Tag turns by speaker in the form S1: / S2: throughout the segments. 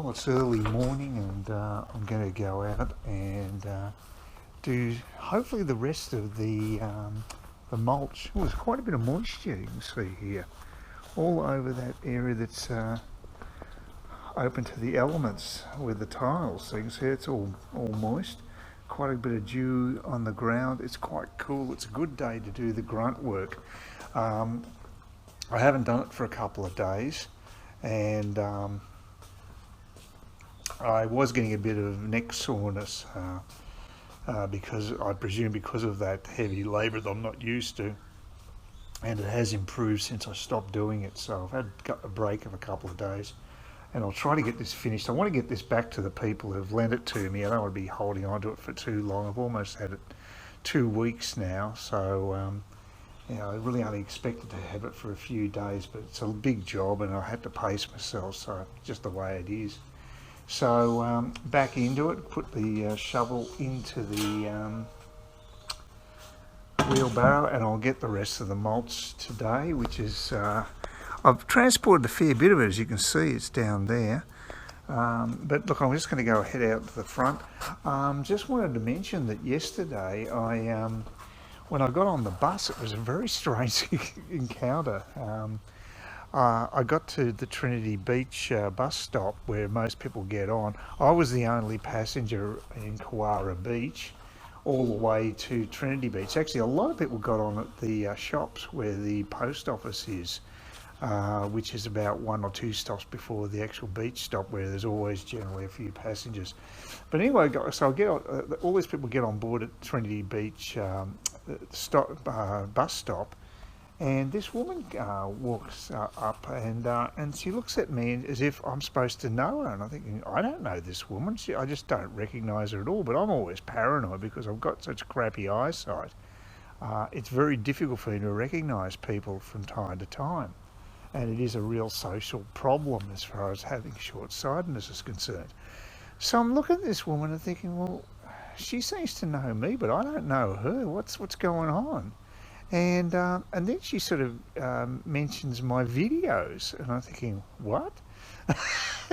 S1: Well, it's early morning and I'm going to go out and do hopefully the rest of the mulch. Oh, there's quite a bit of moisture you can see here, all over that area that's open to the elements with the tiles. So you can see it's all moist. Quite a bit of dew on the ground. It's quite cool. It's a good day to do the grunt work. I haven't done it for a couple of days, and I was getting a bit of neck soreness because I presume because of that heavy labour that I'm not used to, and it has improved since I stopped doing it. So I've had a break of a couple of days, and I'll try to get this finished. I want to get this back to the people who've lent it to me. I don't want to be holding on to it for too long. I've almost had it 2 weeks now, so I really only expected to have it for a few days, but it's a big job and I had to pace myself, so just the way it is. So back into it, put the shovel into the wheelbarrow, and I'll get the rest of the mulch today, which is, I've transported a fair bit of it, as you can see, it's down there. But look, I'm just going to go head out to the front. Just wanted to mention that yesterday, when I got on the bus, it was a very strange encounter. I got to the Tradie Beach bus stop where most people get on. I was the only passenger in Kewarra Beach all the way to Tradie Beach. Actually, a lot of people got on at the shops where the post office is, which is about 1 or 2 stops before the actual beach stop, where there's always generally a few passengers. But anyway, so I get on, all these people get on board at Tradie Beach bus stop. And this woman walks up and she looks at me as if I'm supposed to know her. And I'm thinking, I don't know this woman. I just don't recognise her at all. But I'm always paranoid because I've got such crappy eyesight. It's very difficult for me to recognise people from time to time. And it is a real social problem as far as having short-sightedness is concerned. So I'm looking at this woman and thinking, well, she seems to know me, but I don't know her. What's going on? And then she sort of mentions my videos, and I'm thinking, what?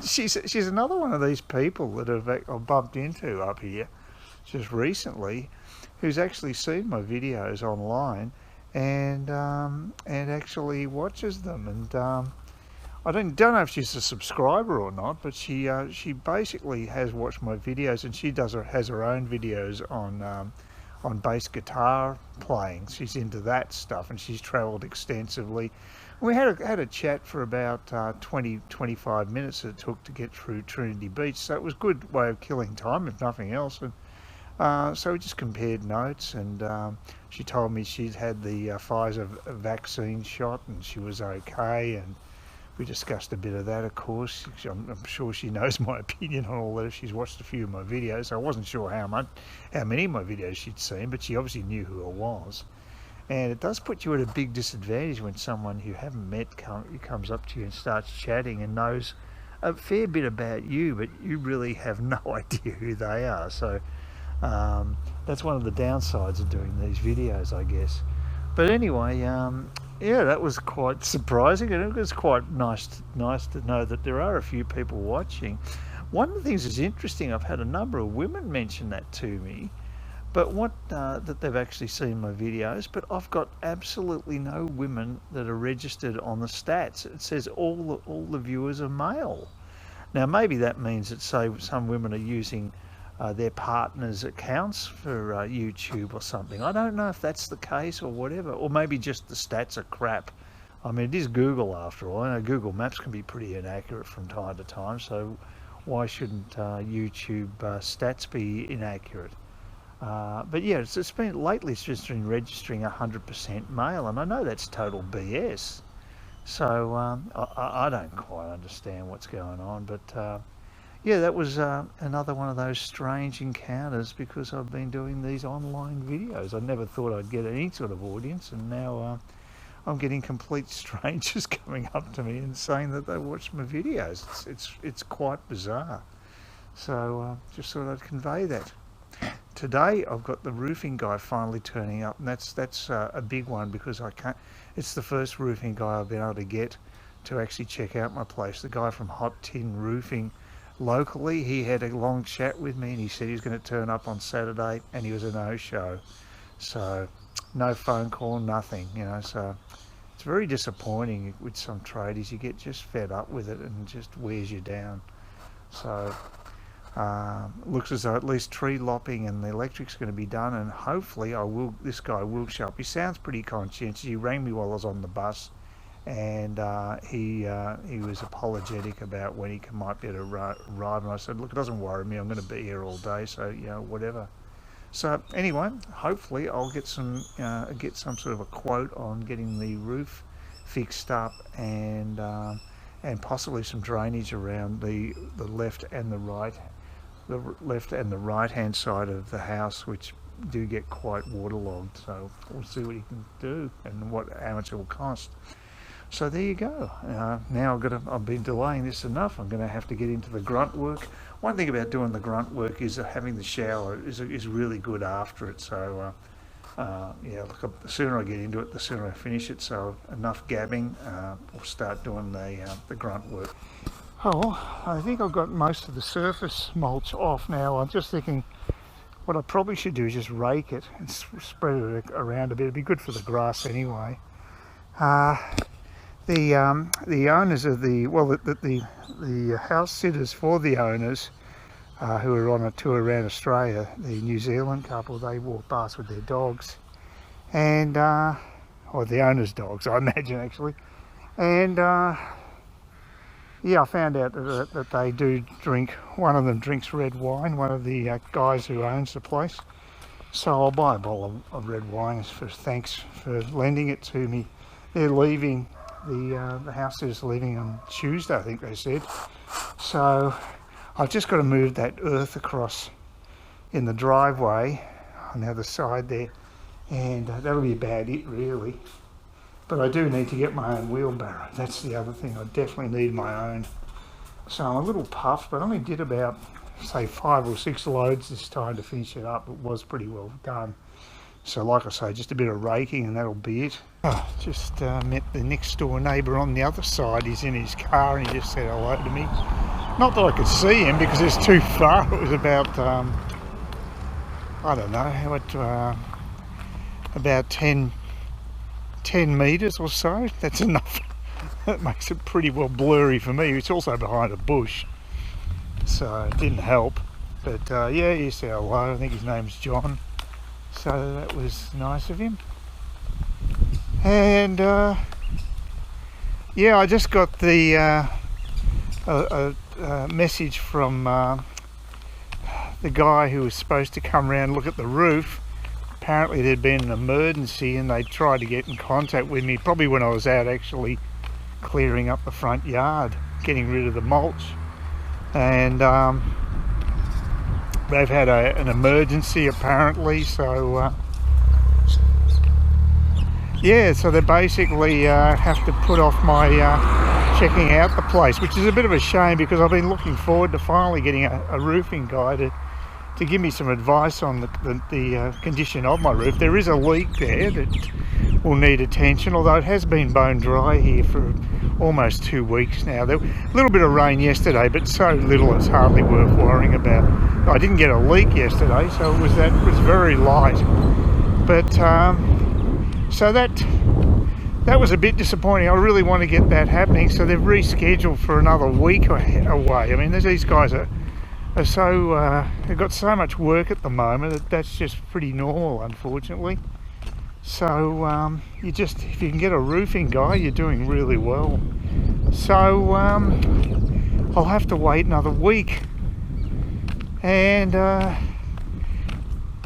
S1: she's another one of these people that I've bumped into up here just recently, who's actually seen my videos online and actually watches them. And I don't know if she's a subscriber or not, but she basically has watched my videos, and she has her own videos on bass guitar playing. She's into that stuff, and she's travelled extensively. We had a chat for about 20-25 minutes that it took to get through Tradie Beach, so it was a good way of killing time, if nothing else. And so we just compared notes, and she told me she'd had the Pfizer vaccine shot and she was okay, and we discussed a bit of that, of course. I'm sure she knows my opinion on all that if she's watched a few of my videos. I wasn't sure how many of my videos she'd seen, but she obviously knew who I was. And it does put you at a big disadvantage when someone you haven't met comes up to you and starts chatting and knows a fair bit about you, but you really have no idea who they are. So that's one of the downsides of doing these videos, I guess. But anyway, yeah, that was quite surprising, and it was quite nice to know that there are a few people watching. One of the things that's interesting, I've had a number of women mention that to me, but that they've actually seen my videos, but I've got absolutely no women that are registered on the stats. It says all the viewers are male. Now maybe that means that, say, some women are using their partners' accounts for YouTube or something. I don't know if that's the case or whatever, or maybe just the stats are crap. I mean, it is Google after all. I know Google Maps can be pretty inaccurate from time to time, so why shouldn't YouTube stats be inaccurate? But yeah, it's been lately registering 100% male, and I know that's total BS. So I don't quite understand what's going on, but yeah, that was another one of those strange encounters, because I've been doing these online videos. I never thought I'd get any sort of audience, and now I'm getting complete strangers coming up to me and saying that they watched my videos. It's quite bizarre. So just thought I'd convey that. Today I've got the roofing guy finally turning up, and that's a big one, because it's the first roofing guy I've been able to get to actually check out my place. The guy from Hot Tin Roofing locally. He had a long chat with me and he said he was going to turn up on Saturday, and he was a no-show. So no phone call, nothing, you know. So it's very disappointing with some tradies. You get just fed up with it and it just wears you down. So looks as though at least tree lopping and the electric's going to be done, and hopefully this guy will show up. He sounds pretty conscientious. He rang me while I was on the bus, and he was apologetic about when he might be able to arrive, and I said, look, it doesn't worry me, I'm going to be here all day, so you know, whatever. So anyway, hopefully I'll get some sort of a quote on getting the roof fixed up, and possibly some drainage around the left and the right hand side of the house, which do get quite waterlogged. So we'll see what he can do and how much it will cost. So there you go. Now I've been delaying this enough. I'm going to have to get into the grunt work. One thing about doing the grunt work is having the shower is really good after it. So yeah, look, the sooner I get into it, the sooner I finish it. So enough gabbing. We'll start doing the grunt work. Oh, I think I've got most of the surface mulch off now. I'm just thinking what I probably should do is just rake it and spread it around a bit. It'd be good for the grass anyway. The owners of the house sitters for the owners who are on a tour around Australia, the New Zealand couple, they walk past with their dogs, and or the owners' dogs, I imagine actually, and yeah, I found out that they do drink. One of them drinks red wine. One of the guys who owns the place. So I'll buy a bottle of red wine for thanks for lending it to me. They're leaving. The house is leaving on Tuesday, I think they said. So I've just got to move that earth across in the driveway on the other side there, and that'll be about it really. But I do need to get my own wheelbarrow. That's the other thing. I definitely need my own. So I'm a little puffed, but I only did about, say, 5 or 6 loads this time to finish it up. It was pretty well done. So like I say, just a bit of raking and that'll be it. Just met the next door neighbour on the other side. He's in his car and he just said hello to me. Not that I could see him because it's too far. It was about, I don't know, about 10 metres or so. That's enough. That makes it pretty well blurry for me. It's also behind a bush, so it didn't help. But yeah, he said hello. I think his name's John. So that was nice of him. And yeah, I just got the message from the guy who was supposed to come around and look at the roof. Apparently there'd been an emergency and they tried to get in contact with me, probably when I was out actually clearing up the front yard, getting rid of the mulch. And they've had an emergency apparently, so yeah, so they basically have to put off my checking out the place, which is a bit of a shame because I've been looking forward to finally getting a roofing guy to give me some advice on the condition of my roof. There is a leak there that will need attention, although it has been bone dry here for almost 2 weeks now. There was a little bit of rain yesterday, but so little it's hardly worth worrying about. I didn't get a leak yesterday, so it was very light. But so that was a bit disappointing. I really want to get that happening, so they've rescheduled for another week away. I mean, these guys are so they've got so much work at the moment that's just pretty normal, unfortunately. So if you can get a roofing guy, you're doing really well. So I'll have to wait another week, and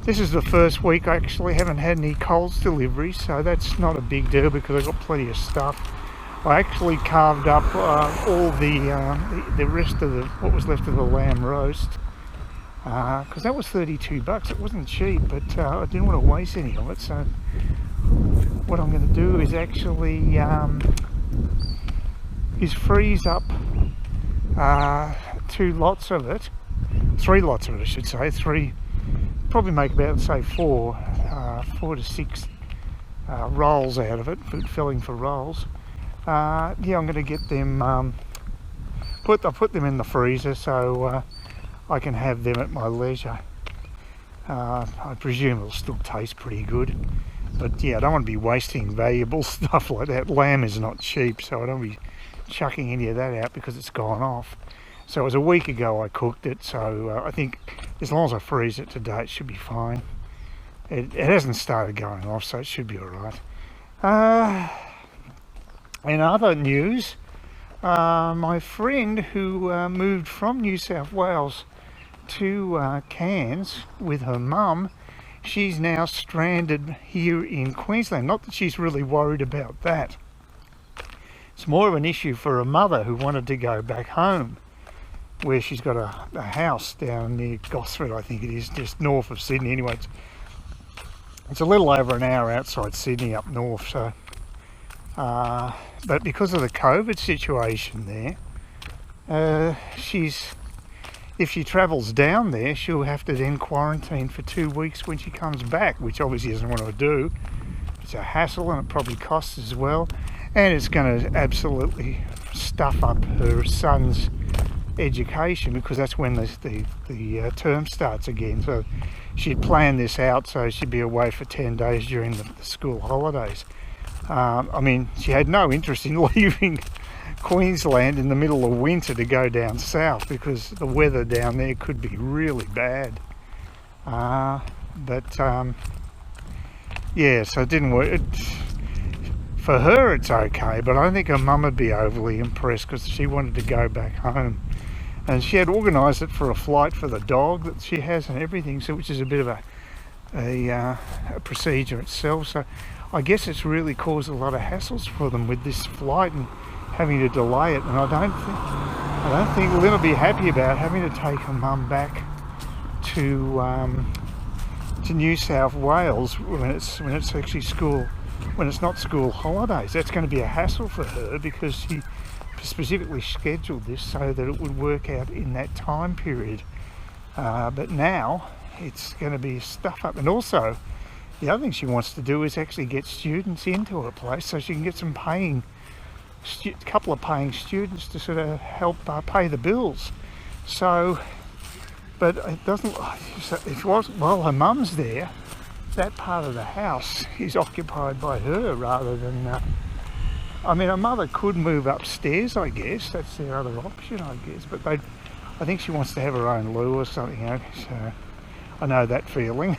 S1: this is the first week I actually haven't had any Coles deliveries, so that's not a big deal because I've got plenty of stuff. I actually carved up all the rest of what was left of the lamb roast, because that was $32. It wasn't cheap, but I didn't want to waste any of it. So what I'm going to do is actually freeze up 3 lots of it, I should say. 3, probably make about, say, 4 to 6 rolls out of it, filling for rolls. Yeah, I'm going to get them I put them in the freezer so I can have them at my leisure. I presume it'll still taste pretty good, but yeah, I don't want to be wasting valuable stuff like that. Lamb is not cheap, so I don't want to be chucking any of that out because it's gone off. So it was a week ago I cooked it, so I think as long as I freeze it today, it should be fine. It hasn't started going off, so it should be all right. In other news, my friend who moved from New South Wales to Cairns with her mum, she's now stranded here in Queensland. Not that she's really worried about that. It's more of an issue for her mother, who wanted to go back home, where she's got a house down near Gosford, I think it is, just north of Sydney. Anyway, it's a little over an hour outside Sydney up north. So, but because of the COVID situation there, if she travels down there, she'll have to then quarantine for 2 weeks when she comes back, which obviously doesn't want to do. It's a hassle, and it probably costs as well, and it's going to absolutely stuff up her son's education, because that's when the term starts again. So she'd planned this out so she'd be away for 10 days during the school holidays. I mean, she had no interest in leaving Queensland in the middle of winter to go down south, because the weather down there could be really bad. Yeah, so it didn't work. For her it's okay, but I don't think her mum would be overly impressed, because she wanted to go back home, and she had organised it for a flight for the dog that she has and everything, so which is a bit of a procedure itself. So I guess it's really caused a lot of hassles for them with this flight and having to delay it, and I don't think Lynn will be happy about having to take her mum back to New South Wales when it's actually when it's not school holidays. That's going to be a hassle for her, because she specifically scheduled this so that it would work out in that time period. But now it's going to be stuff up, and also the other thing she wants to do is actually get students into her place so she can get some couple of paying students to sort of help pay the bills. So, but it doesn't, while her mum's there, that part of the house is occupied by her rather than, I mean, her mother could move upstairs, I guess. That's the other option, I guess. But I think she wants to have her own loo or something, so I know that feeling.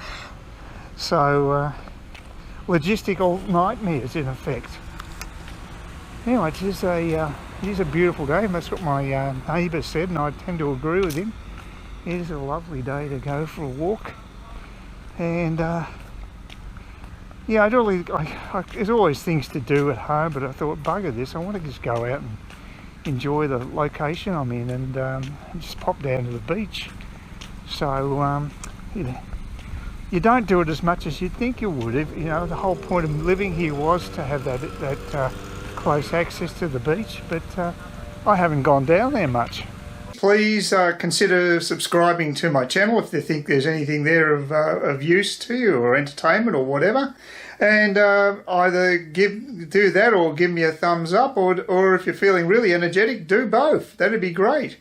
S1: So, logistical nightmares in effect. Anyway, it is a beautiful day, and that's what my neighbour said, and I tend to agree with him. It is a lovely day to go for a walk, and yeah, there's always things to do at home, but I thought, bugger this, I want to just go out and enjoy the location I'm in, and just pop down to the beach. So you don't do it as much as you'd think you would. You know, the whole point of living here was to have that close access to the beach, but I haven't gone down there much. Please consider subscribing to my channel if you think there's anything there of use to you, or entertainment or whatever, and either do that or give me a thumbs up, or if you're feeling really energetic, do both. That'd be great.